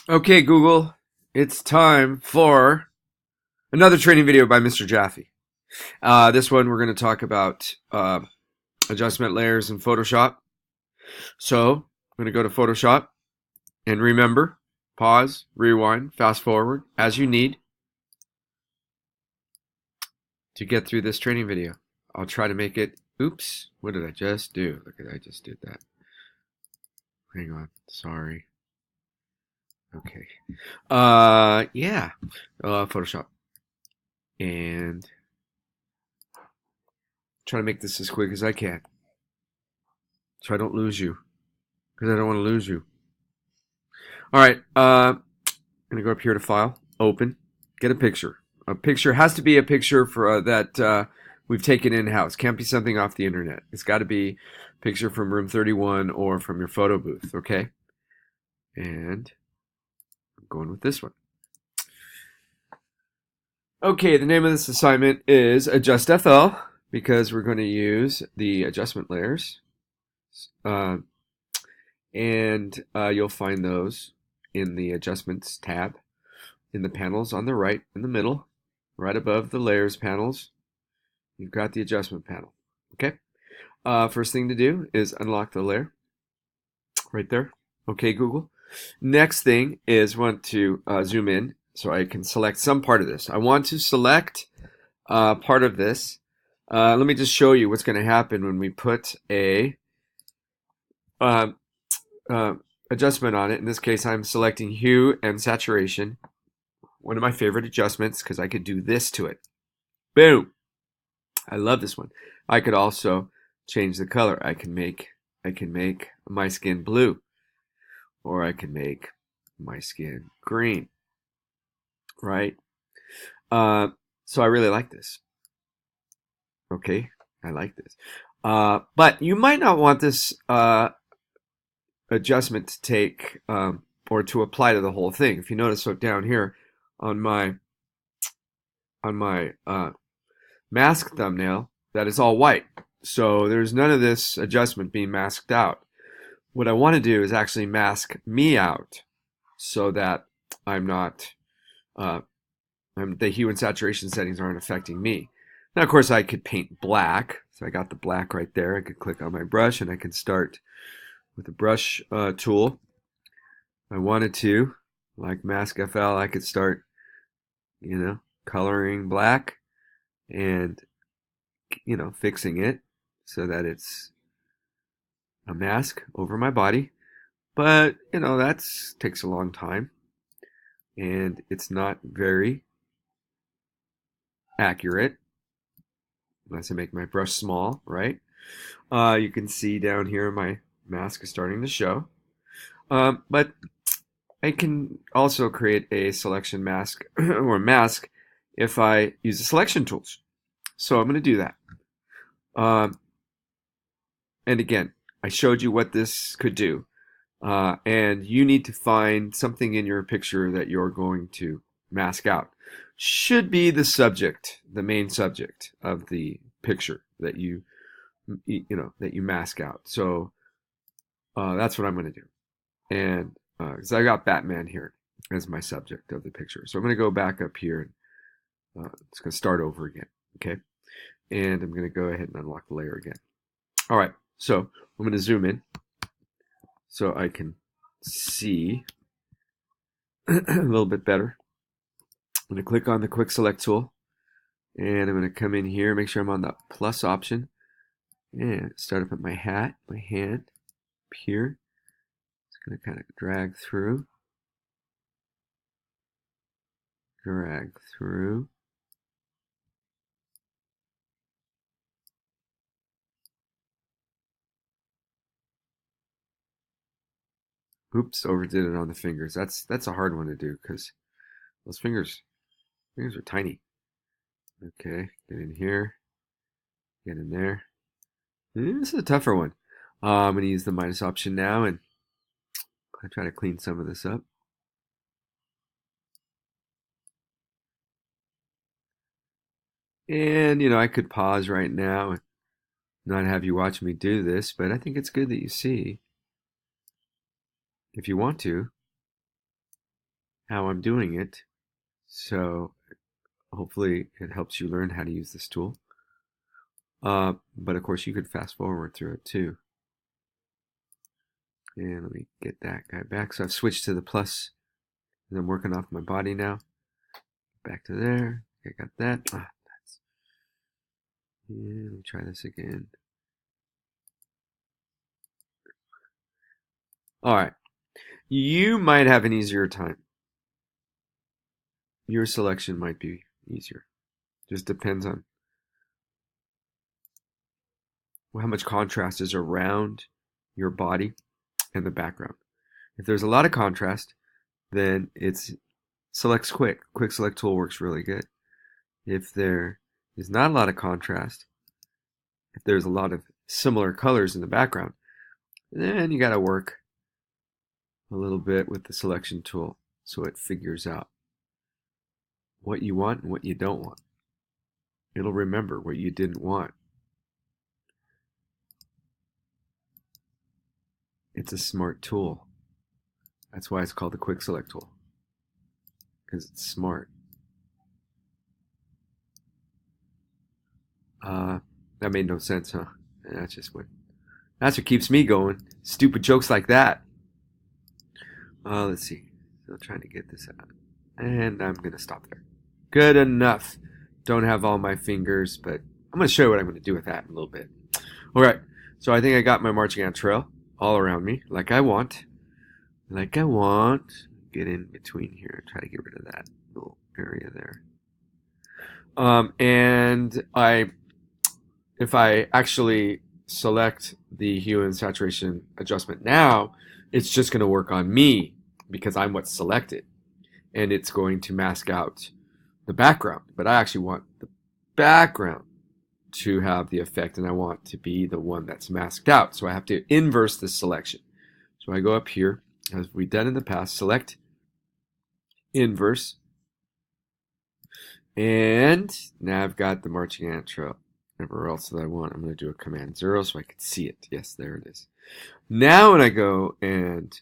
Okay, Google, it's time for another training video by Mr. Jaffe. This one we're going to talk about adjustment layers in Photoshop. So I'm going to go to Photoshop and remember, pause, rewind, fast forward as you need to get through this training video. I'll try to make it. Oops, what did I just do? Look at I just did that. Hang on, sorry. Okay. Yeah. Photoshop. And try to make this as quick as I can so I don't lose you, because I don't want to lose you. All right, I'm gonna go up here to File, Open, get a picture. A picture has to be a picture for that we've taken in-house. Can't be something off the internet. It's got to be a picture from room 31 or from your photo booth. Okay, and I'm going with this one. Okay, the name of this assignment is AdjustFL because we're going to use the adjustment layers. And you'll find those in the Adjustments tab in the panels on the right in the middle, right above the Layers panels. You've got the Adjustment panel. Okay. First thing to do is unlock the layer right there. Okay, Google. Next thing is want to zoom in so I can select some part of this. I want to select part of this. Let me just show you what's going to happen when we put a adjustment on it. In this case, I'm selecting hue and saturation. One of my favorite adjustments because I could do this to it. Boom! I love this one. I could also change the color. I can make my skin blue, or I can make my skin green. Right? So I really like this. Okay, I like this. But you might not want this adjustment to take or to apply to the whole thing. If you notice, so down here on my mask thumbnail, that is all white. So there's none of this adjustment being masked out. What I want to do is actually mask me out so that I'm not the hue and saturation settings aren't affecting me. Now, of course, I could paint black. So I got the black right there. I could click on my brush and I can start with the brush tool. If I wanted to, like Mask FL, I could start, coloring black and, fixing it so that it's a mask over my body. But, that takes a long time and it's not very accurate unless I make my brush small, right? You can see down here my mask is starting to show. But I can also create a selection mask or mask if I use the selection tools. So I'm going to do that. And again, I showed you what this could do. And you need to find something in your picture that you're going to mask out. Should be the subject, the main subject of the picture that you mask out. So that's what I'm going to do. And because I got Batman here as my subject of the picture. So I'm going to go back up here and it's going to start over again. Okay. And I'm going to go ahead and unlock the layer again. All right. So I'm going to zoom in so I can see a little bit better. I'm going to click on the quick select tool and I'm going to come in here, make sure I'm on the plus option and start up at my hat, my hand up here. It's going to kind of drag through. Oops, overdid it on the fingers. That's a hard one to do because those fingers are tiny. Okay, get in here, get in there. This is a tougher one. I'm going to use the minus option now and I try to clean some of this up. And I could pause right now and not have you watch me do this, but I think it's good that you see if you want to. how I'm doing it. So hopefully it helps you learn how to use this tool. But of course you could fast forward through it too. And let me get that guy back. So I've switched to the plus, and I'm working off my body now. Back to there. I got that. Nice. And let me try this again. All right. You might have an easier time. Your selection might be easier. Just depends on how much contrast is around your body and the background. If there's a lot of contrast, then it's selects quick. Quick select tool works really good. If there is not a lot of contrast, if there's a lot of similar colors in the background, then you got to work a little bit with the selection tool so it figures out what you want and what you don't want. It'll remember what you didn't want. It's a smart tool. That's why it's called the quick select tool, because it's smart. That made no sense, huh? That's what keeps me going. Stupid jokes like that. Let's see. Still trying to get this out. And I'm going to stop there. Good enough. Don't have all my fingers, but I'm going to show you what I'm going to do with that in a little bit. All right. So I think I got my marching ant trail all around me, like I want. Like I want. Get in between here and try to get rid of that little area there. And if I actually select the hue and saturation adjustment now, it's just going to work on me because I'm what's selected, and it's going to mask out the background. But I actually want the background to have the effect, and I want to be the one that's masked out. So I have to inverse this selection. So I go up here, as we've done in the past, select, inverse, and now I've got the marching ant trail. Everywhere else that I want, I'm going to do a Command 0 so I can see it. Yes, there it is. Now when I go and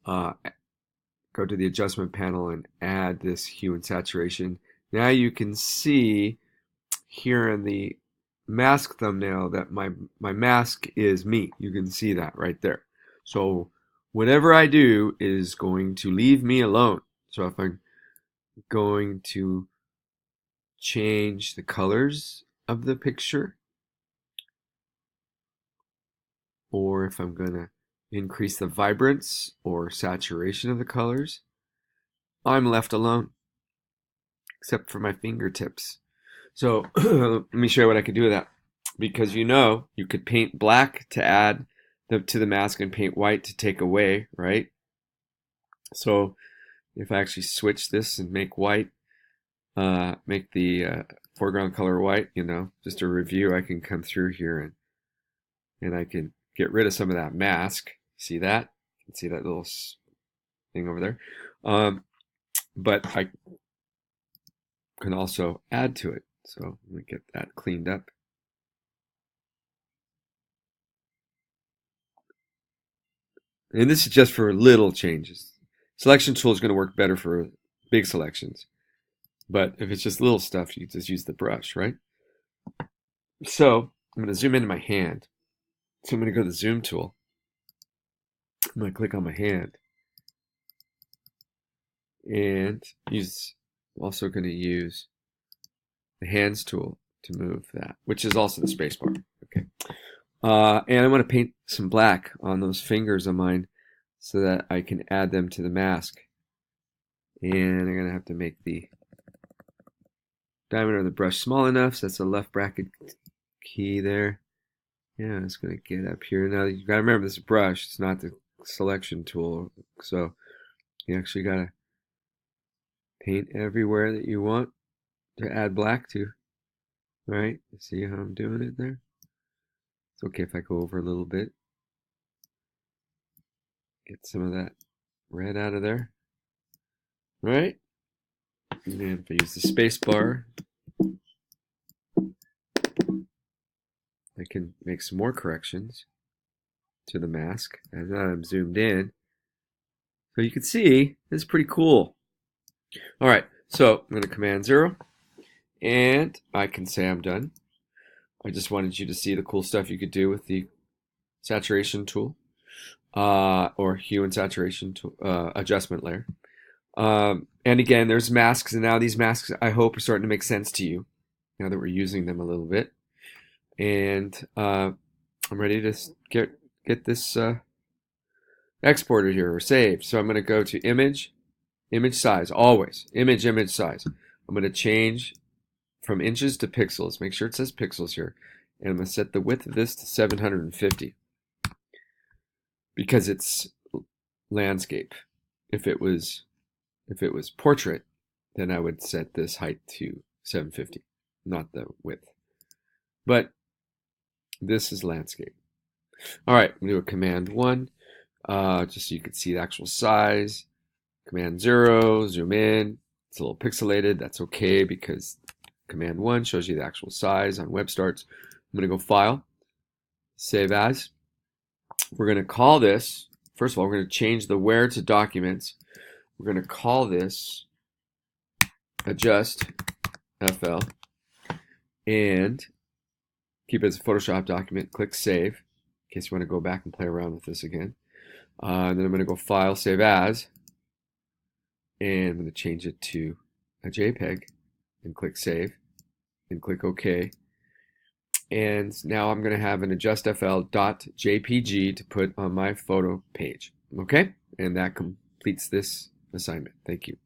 go to the adjustment panel and add this hue and saturation, now you can see here in the mask thumbnail that my mask is me. You can see that right there. So whatever I do is going to leave me alone. So if I'm going to change the colors of the picture, or if I'm going to increase the vibrance or saturation of the colors, I'm left alone, except for my fingertips. So let me show you what I can do with that. Because you could paint black to add to the mask and paint white to take away, right? So if I actually switch this and make white, make the foreground color white, just a review, I can come through here and I can get rid of some of that mask. See that? You can see that little thing over there. But I can also add to it. So let me get that cleaned up. And this is just for little changes. Selection tool is going to work better for big selections. But if it's just little stuff, you just use the brush, right? So I'm going to zoom into my hand. So I'm going to go to the zoom tool. I'm going to click on my hand. And I'm also going to use the hands tool to move that, which is also the space bar. Okay. And I want to paint some black on those fingers of mine so that I can add them to the mask. And I'm going to have to make the diameter of the brush small enough, so that's the left bracket key there. Yeah, it's going to get up here. Now you got to remember this brush, it's not the selection tool, so you actually got to paint everywhere that you want to add black to. Right? See how I'm doing it there? It's okay if I go over a little bit. Get some of that red out of there. Right? And then if I use the space bar, I can make some more corrections to the mask as I'm zoomed in. So you can see, this is pretty cool. All right, so I'm going to Command 0, and I can say I'm done. I just wanted you to see the cool stuff you could do with the saturation tool, or hue and saturation tool, adjustment layer. And again, there's masks, and now these masks, I hope, are starting to make sense to you now that we're using them a little bit. And I'm ready to get this exported here or saved. So I'm going to go to image size, always image size. I'm going to change from inches to pixels. Make sure it says pixels here, and I'm going to set the width of this to 750 because it's landscape. If it was portrait, then I would set this height to 750, not the width. But this is landscape. All right, I'm going to do a Command 1, just so you can see the actual size. Command 0, zoom in. It's a little pixelated. That's okay because Command 1 shows you the actual size on web starts. I'm going to go File, Save As. We're going to call this, first of all, we're going to change the where to documents. We're going to call this AdjustFL and keep it as a Photoshop document. Click Save in case you want to go back and play around with this again. And then I'm going to go File, Save As, and I'm going to change it to a JPEG and click Save and click OK. And now I'm going to have an AdjustFL.jpg to put on my photo page. Okay? And that completes this assignment. Thank you.